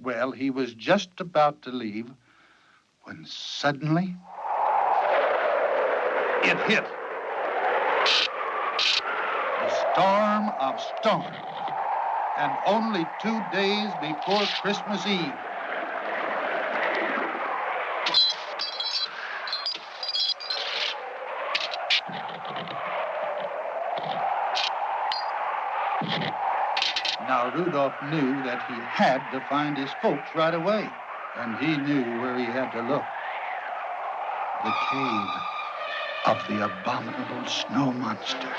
Well, he was just about to leave when suddenly it hit. The storm of storms. And only 2 days before Christmas Eve. Now, Rudolph knew that he had to find his folks right away. And he knew where he had to look. The cave of the abominable snow monster.